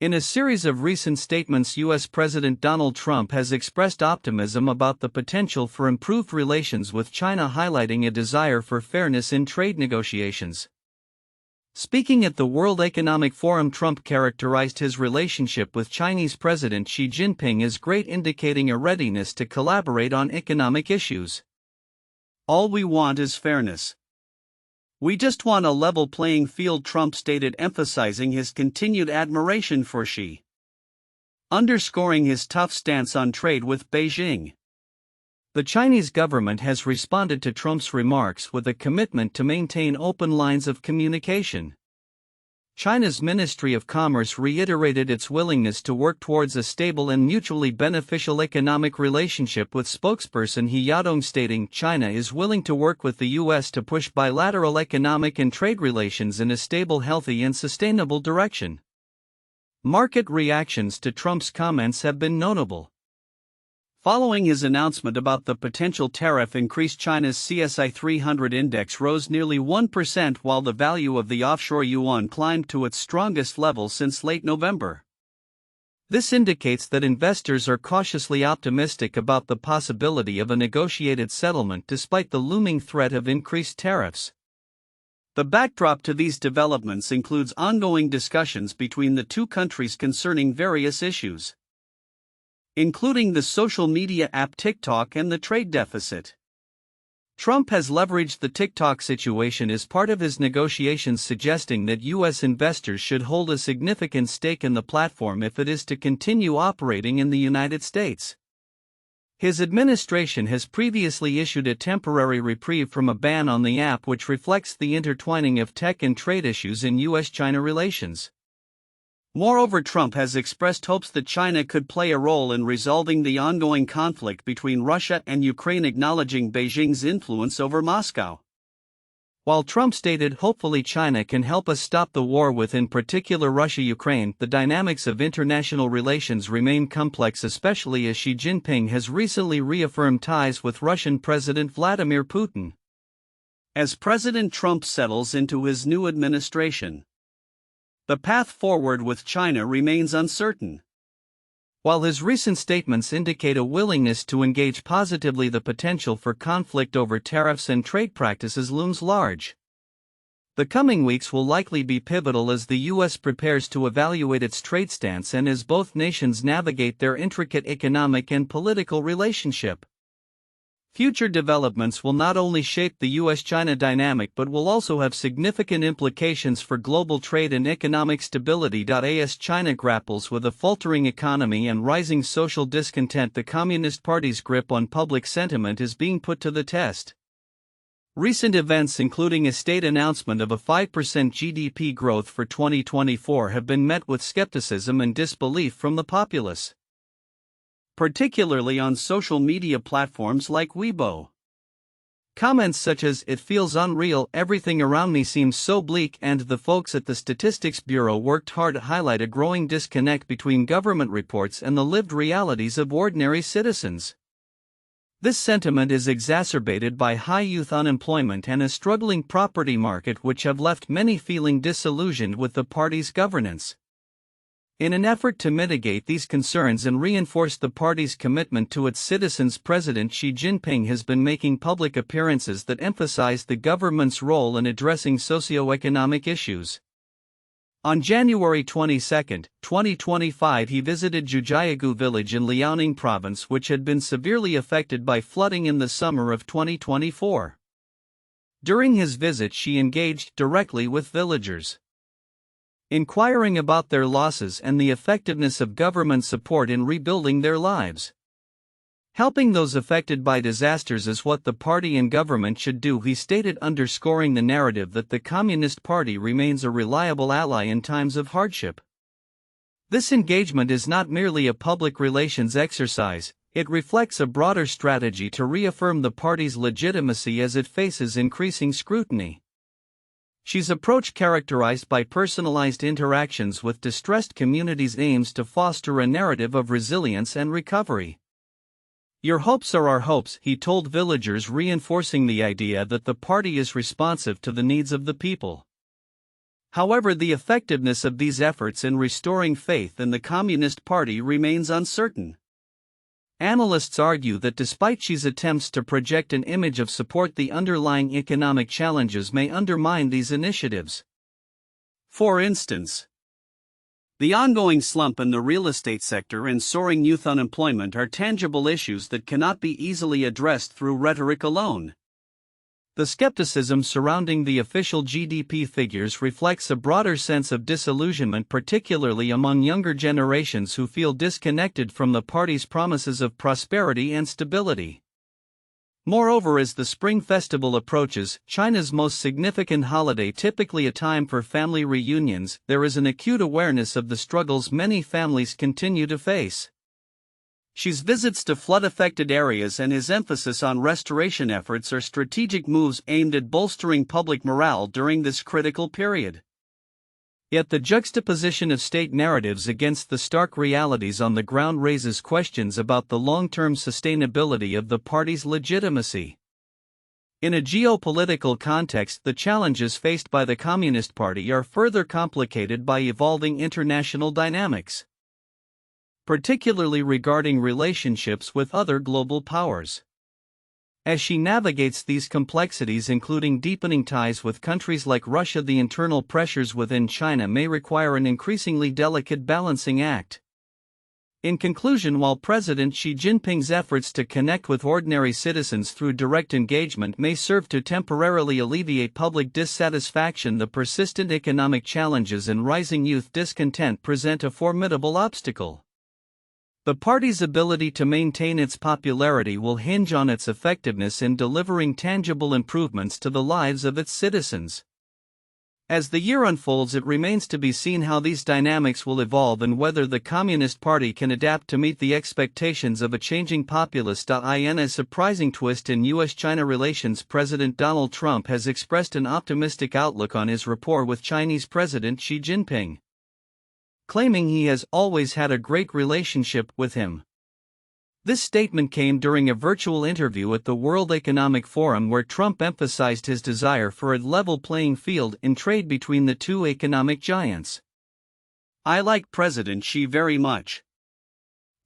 In a series of recent statements, U.S. President Donald Trump has expressed optimism about the potential for improved relations with China, highlighting a desire for fairness in trade negotiations. Speaking at the World Economic Forum, Trump characterized his relationship with Chinese President Xi Jinping as great, indicating a readiness to collaborate on economic issues. "All we want is fairness. We just want a level playing field," Trump stated, emphasizing his continued admiration for Xi, underscoring his tough stance on trade with Beijing. The Chinese government has responded to Trump's remarks with a commitment to maintain open lines of communication. China's Ministry of Commerce reiterated its willingness to work towards a stable and mutually beneficial economic relationship with spokesperson He Yadong, stating China is willing to work with the U.S. to push bilateral economic and trade relations in a stable, healthy, and sustainable direction. Market reactions to Trump's comments have been notable. Following his announcement about the potential tariff increase, China's CSI 300 index rose nearly 1%, while the value of the offshore yuan climbed to its strongest level since late November. This indicates that investors are cautiously optimistic about the possibility of a negotiated settlement despite the looming threat of increased tariffs. The backdrop to these developments includes ongoing discussions between the two countries concerning various issues, including the social media app TikTok and the trade deficit. Trump has leveraged the TikTok situation as part of his negotiations, suggesting that U.S. investors should hold a significant stake in the platform if it is to continue operating in the United States. His administration has previously issued a temporary reprieve from a ban on the app, which reflects the intertwining of tech and trade issues in U.S.-China relations. Moreover, Trump has expressed hopes that China could play a role in resolving the ongoing conflict between Russia and Ukraine, acknowledging Beijing's influence over Moscow. While Trump stated hopefully China can help us stop the war with, in particular, Russia-Ukraine, the dynamics of international relations remain complex, especially as Xi Jinping has recently reaffirmed ties with Russian President Vladimir Putin. As President Trump settles into his new administration, the path forward with China remains uncertain. While his recent statements indicate a willingness to engage positively, the potential for conflict over tariffs and trade practices looms large. The coming weeks will likely be pivotal as the U.S. prepares to evaluate its trade stance and as both nations navigate their intricate economic and political relationship. Future developments will not only shape the U.S.-China dynamic but will also have significant implications for global trade and economic stability. As China grapples with a faltering economy and rising social discontent, the Communist Party's grip on public sentiment is being put to the test. Recent events, including a state announcement of a 5% GDP growth for 2024, have been met with skepticism and disbelief from the populace, particularly on social media platforms like Weibo. Comments such as "It feels unreal," "Everything around me seems so bleak," and "The folks at the Statistics Bureau worked hard" highlight a growing disconnect between government reports and the lived realities of ordinary citizens. This sentiment is exacerbated by high youth unemployment and a struggling property market, which have left many feeling disillusioned with the party's governance. In an effort to mitigate these concerns and reinforce the party's commitment to its citizens, President Xi Jinping has been making public appearances that emphasize the government's role in addressing socio-economic issues. On January 22, 2025, he visited Jiujiagu village in Liaoning province, which had been severely affected by flooding in the summer of 2024. During his visit, Xi engaged directly with villagers, inquiring about their losses and the effectiveness of government support in rebuilding their lives. Helping those affected by disasters is what the party and government should do, he stated, underscoring the narrative that the Communist Party remains a reliable ally in times of hardship. This engagement is not merely a public relations exercise, it reflects a broader strategy to reaffirm the party's legitimacy as it faces increasing scrutiny. Xi's approach, characterized by personalized interactions with distressed communities, aims to foster a narrative of resilience and recovery. "Your hopes are our hopes," he told villagers, reinforcing the idea that the party is responsive to the needs of the people. However, the effectiveness of these efforts in restoring faith in the Communist Party remains uncertain. Analysts argue that despite Xi's attempts to project an image of support, the underlying economic challenges may undermine these initiatives. For instance, the ongoing slump in the real estate sector and soaring youth unemployment are tangible issues that cannot be easily addressed through rhetoric alone. The skepticism surrounding the official GDP figures reflects a broader sense of disillusionment, particularly among younger generations who feel disconnected from the party's promises of prosperity and stability. Moreover, as the Spring Festival approaches, China's most significant holiday, typically a time for family reunions, there is an acute awareness of the struggles many families continue to face. Xi's visits to flood-affected areas and his emphasis on restoration efforts are strategic moves aimed at bolstering public morale during this critical period. Yet the juxtaposition of state narratives against the stark realities on the ground raises questions about the long-term sustainability of the party's legitimacy. In a geopolitical context, the challenges faced by the Communist Party are further complicated by evolving international dynamics, particularly regarding relationships with other global powers. As Xi navigates these complexities, including deepening ties with countries like Russia, the internal pressures within China may require an increasingly delicate balancing act. In conclusion, while President Xi Jinping's efforts to connect with ordinary citizens through direct engagement may serve to temporarily alleviate public dissatisfaction, the persistent economic challenges and rising youth discontent present a formidable obstacle. The party's ability to maintain its popularity will hinge on its effectiveness in delivering tangible improvements to the lives of its citizens. As the year unfolds, it remains to be seen how these dynamics will evolve and whether the Communist Party can adapt to meet the expectations of a changing populace. In a surprising twist in U.S.-China relations, President Donald Trump has expressed an optimistic outlook on his rapport with Chinese President Xi Jinping, claiming he has always had a great relationship with him. This statement came during a virtual interview at the World Economic Forum, where Trump emphasized his desire for a level playing field in trade between the two economic giants. "I like President Xi very much.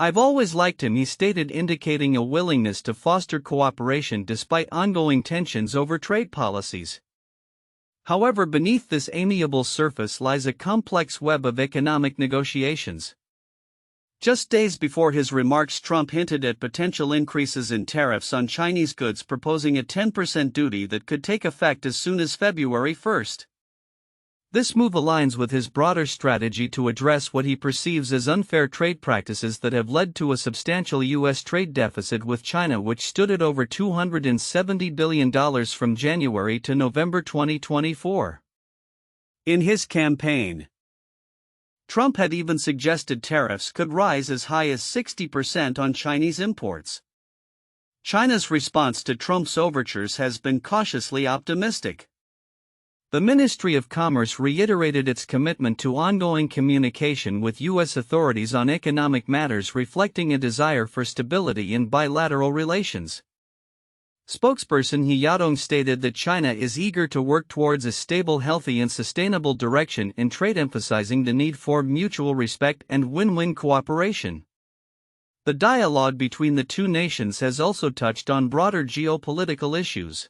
I've always liked him," he stated, indicating a willingness to foster cooperation despite ongoing tensions over trade policies. However, beneath this amiable surface lies a complex web of economic negotiations. Just days before his remarks, Trump hinted at potential increases in tariffs on Chinese goods, proposing a 10% duty that could take effect as soon as February 1. This move aligns with his broader strategy to address what he perceives as unfair trade practices that have led to a substantial U.S. trade deficit with China, which stood at over $270 billion from January to November 2024. In his campaign, Trump had even suggested tariffs could rise as high as 60% on Chinese imports. China's response to Trump's overtures has been cautiously optimistic. The Ministry of Commerce reiterated its commitment to ongoing communication with U.S. authorities on economic matters, reflecting a desire for stability in bilateral relations. Spokesperson He Yadong stated that China is eager to work towards a stable, healthy, and sustainable direction in trade, emphasizing the need for mutual respect and win-win cooperation. The dialogue between the two nations has also touched on broader geopolitical issues.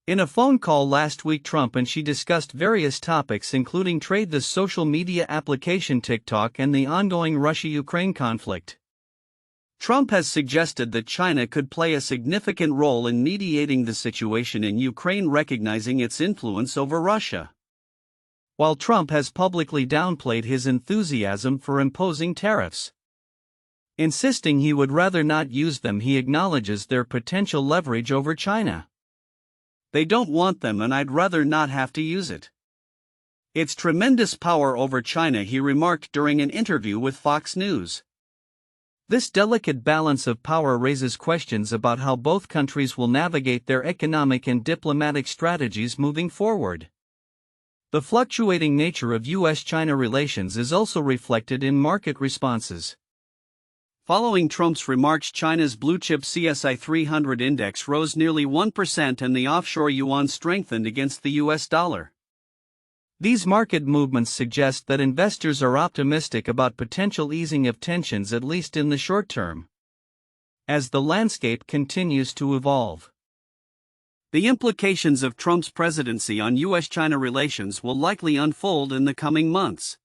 In a phone call last week, Trump and Xi discussed various topics, including trade, the social media application TikTok, and the ongoing Russia-Ukraine conflict. Trump has suggested that China could play a significant role in mediating the situation in Ukraine, recognizing its influence over Russia. While Trump has publicly downplayed his enthusiasm for imposing tariffs, insisting he would rather not use them, he acknowledges their potential leverage over China. "They don't want them, and I'd rather not have to use it. It's tremendous power over China," he remarked during an interview with Fox News. This delicate balance of power raises questions about how both countries will navigate their economic and diplomatic strategies moving forward. The fluctuating nature of U.S.-China relations is also reflected in market responses. Following Trump's remarks, China's blue-chip CSI 300 index rose nearly 1% and the offshore yuan strengthened against the US dollar. These market movements suggest that investors are optimistic about potential easing of tensions, at least in the short term, as the landscape continues to evolve. The implications of Trump's presidency on U.S.-China relations will likely unfold in the coming months.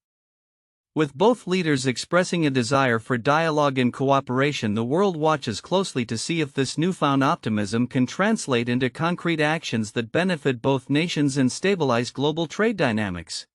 With both leaders expressing a desire for dialogue and cooperation, the world watches closely to see if this newfound optimism can translate into concrete actions that benefit both nations and stabilize global trade dynamics.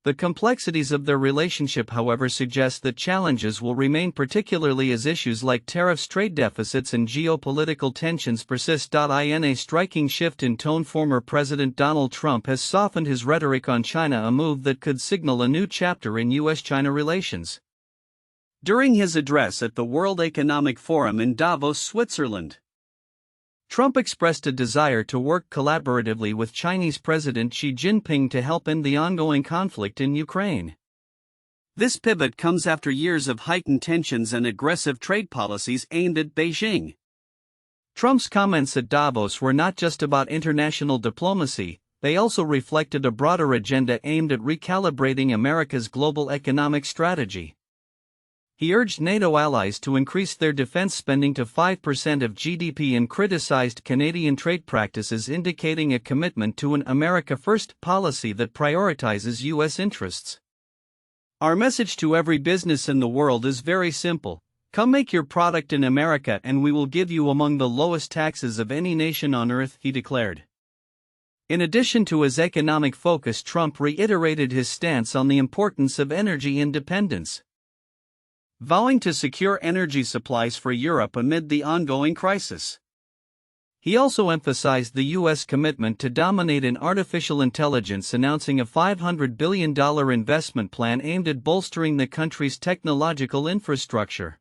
The complexities of their relationship, however, suggest that challenges will remain, particularly as issues like tariffs, trade deficits, and geopolitical tensions persist. In a striking shift in tone, former President Donald Trump has softened his rhetoric on China, a move that could signal a new chapter in U.S.-China relations. During his address at the World Economic Forum in Davos, Switzerland, Trump expressed a desire to work collaboratively with Chinese President Xi Jinping to help end the ongoing conflict in Ukraine. This pivot comes after years of heightened tensions and aggressive trade policies aimed at Beijing. Trump's comments at Davos were not just about international diplomacy, they also reflected a broader agenda aimed at recalibrating America's global economic strategy. He urged NATO allies to increase their defense spending to 5% of GDP and criticized Canadian trade practices, indicating a commitment to an America First policy that prioritizes U.S. interests. Our message to every business in the world is very simple: come make your product in America and we will give you among the lowest taxes of any nation on earth, he declared. In addition to his economic focus, Trump reiterated his stance on the importance of energy independence, vowing to secure energy supplies for Europe amid the ongoing crisis. He also emphasized the U.S. commitment to dominate in artificial intelligence, announcing a $500 billion investment plan aimed at bolstering the country's technological infrastructure.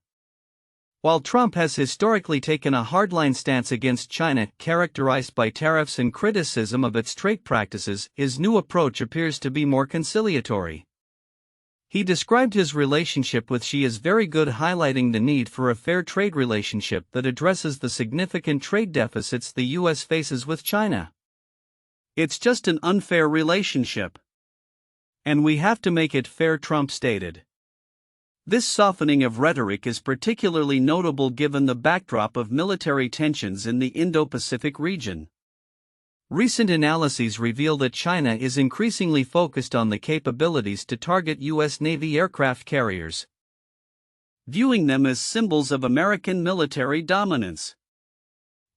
While Trump has historically taken a hardline stance against China, characterized by tariffs and criticism of its trade practices, his new approach appears to be more conciliatory. He described his relationship with Xi as very good, highlighting the need for a fair trade relationship that addresses the significant trade deficits the U.S. faces with China. It's just an unfair relationship, and we have to make it fair, Trump stated. This softening of rhetoric is particularly notable given the backdrop of military tensions in the Indo-Pacific region. Recent analyses reveal that China is increasingly focused on the capabilities to target U.S. Navy aircraft carriers, viewing them as symbols of American military dominance.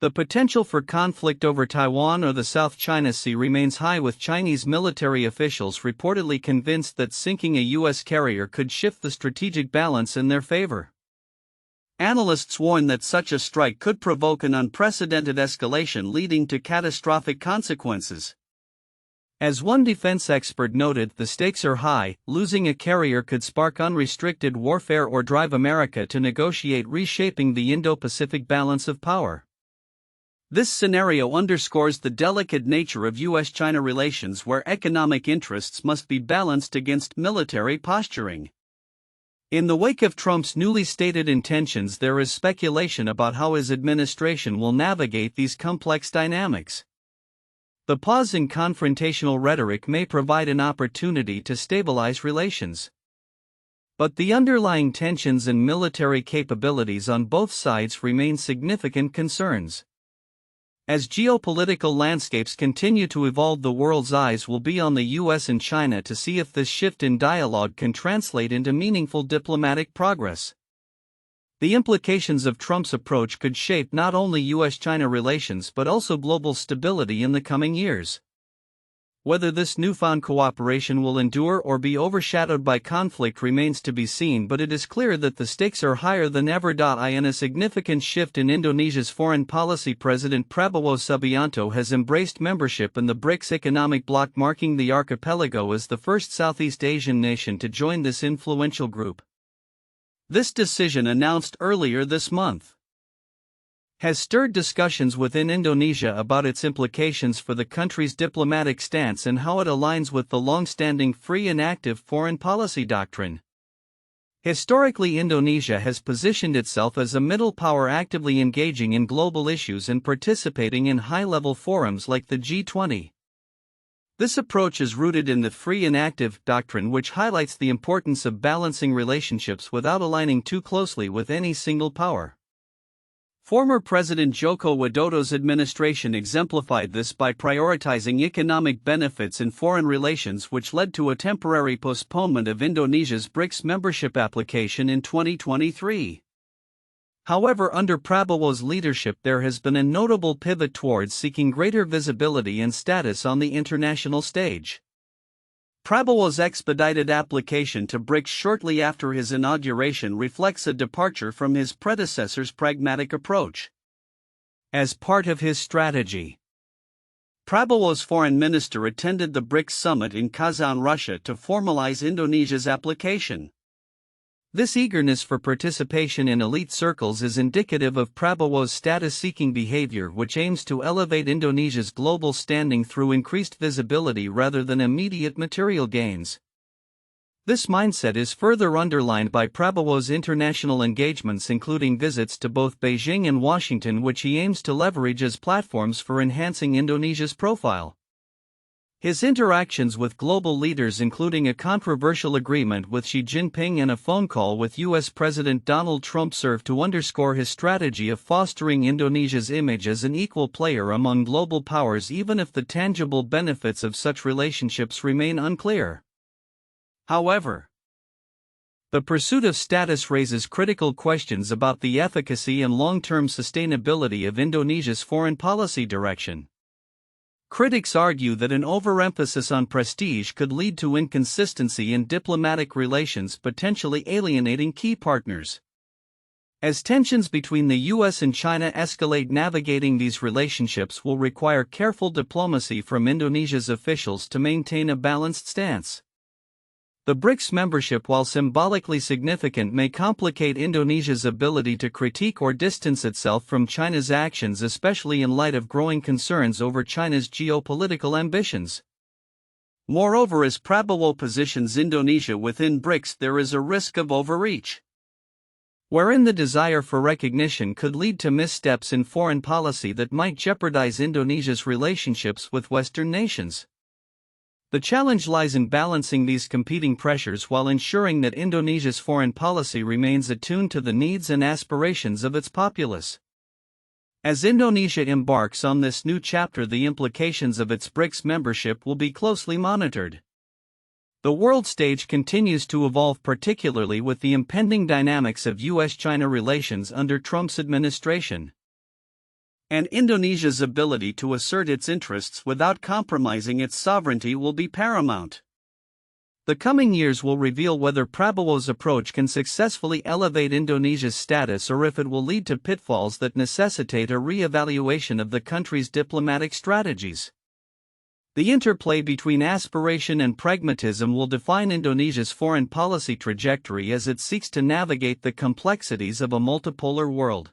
The potential for conflict over Taiwan or the South China Sea remains high, with Chinese military officials reportedly convinced that sinking a U.S. carrier could shift the strategic balance in their favor. Analysts warn that such a strike could provoke an unprecedented escalation, leading to catastrophic consequences. As one defense expert noted, the stakes are high. Losing a carrier could spark unrestricted warfare or drive America to negotiate reshaping the Indo-Pacific balance of power. This scenario underscores the delicate nature of U.S.-China relations, where economic interests must be balanced against military posturing. In the wake of Trump's newly stated intentions, there is speculation about how his administration will navigate these complex dynamics. The pause in confrontational rhetoric may provide an opportunity to stabilize relations, but the underlying tensions and military capabilities on both sides remain significant concerns. As geopolitical landscapes continue to evolve, the world's eyes will be on the U.S. and China to see if this shift in dialogue can translate into meaningful diplomatic progress. The implications of Trump's approach could shape not only U.S.-China relations but also global stability in the coming years. Whether this newfound cooperation will endure or be overshadowed by conflict remains to be seen, but it is clear that the stakes are higher than ever. In a significant shift in Indonesia's foreign policy, President Prabowo Subianto has embraced membership in the BRICS economic bloc, marking the archipelago as the first Southeast Asian nation to join this influential group. This decision, announced earlier this month, has stirred discussions within Indonesia about its implications for the country's diplomatic stance and how it aligns with the long-standing free and active foreign policy doctrine. Historically, Indonesia has positioned itself as a middle power, actively engaging in global issues and participating in high-level forums like the G20. This approach is rooted in the free and active doctrine, which highlights the importance of balancing relationships without aligning too closely with any single power. Former President Joko Widodo's administration exemplified this by prioritizing economic benefits in foreign relations, which led to a temporary postponement of Indonesia's BRICS membership application in 2023. However, under Prabowo's leadership, there has been a notable pivot towards seeking greater visibility and status on the international stage. Prabowo's expedited application to BRICS shortly after his inauguration reflects a departure from his predecessor's pragmatic approach. As part of his strategy, Prabowo's foreign minister attended the BRICS summit in Kazan, Russia, to formalize Indonesia's application. This eagerness for participation in elite circles is indicative of Prabowo's status-seeking behavior, which aims to elevate Indonesia's global standing through increased visibility rather than immediate material gains. This mindset is further underlined by Prabowo's international engagements, including visits to both Beijing and Washington, which he aims to leverage as platforms for enhancing Indonesia's profile. His interactions with global leaders, including a controversial agreement with Xi Jinping and a phone call with U.S. President Donald Trump, serve to underscore his strategy of fostering Indonesia's image as an equal player among global powers, even if the tangible benefits of such relationships remain unclear. However, the pursuit of status raises critical questions about the efficacy and long-term sustainability of Indonesia's foreign policy direction. Critics argue that an overemphasis on prestige could lead to inconsistency in diplomatic relations, potentially alienating key partners. As tensions between the U.S. and China escalate, navigating these relationships will require careful diplomacy from Indonesia's officials to maintain a balanced stance. The BRICS membership, while symbolically significant, may complicate Indonesia's ability to critique or distance itself from China's actions, especially in light of growing concerns over China's geopolitical ambitions. Moreover, as Prabowo positions Indonesia within BRICS, there is a risk of overreach, wherein the desire for recognition could lead to missteps in foreign policy that might jeopardize Indonesia's relationships with Western nations. The challenge lies in balancing these competing pressures while ensuring that Indonesia's foreign policy remains attuned to the needs and aspirations of its populace. As Indonesia embarks on this new chapter, the implications of its BRICS membership will be closely monitored. The world stage continues to evolve, particularly with the impending dynamics of U.S.-China relations under Trump's administration. And Indonesia's ability to assert its interests without compromising its sovereignty will be paramount. The coming years will reveal whether Prabowo's approach can successfully elevate Indonesia's status, or if it will lead to pitfalls that necessitate a re-evaluation of the country's diplomatic strategies. The interplay between aspiration and pragmatism will define Indonesia's foreign policy trajectory as it seeks to navigate the complexities of a multipolar world.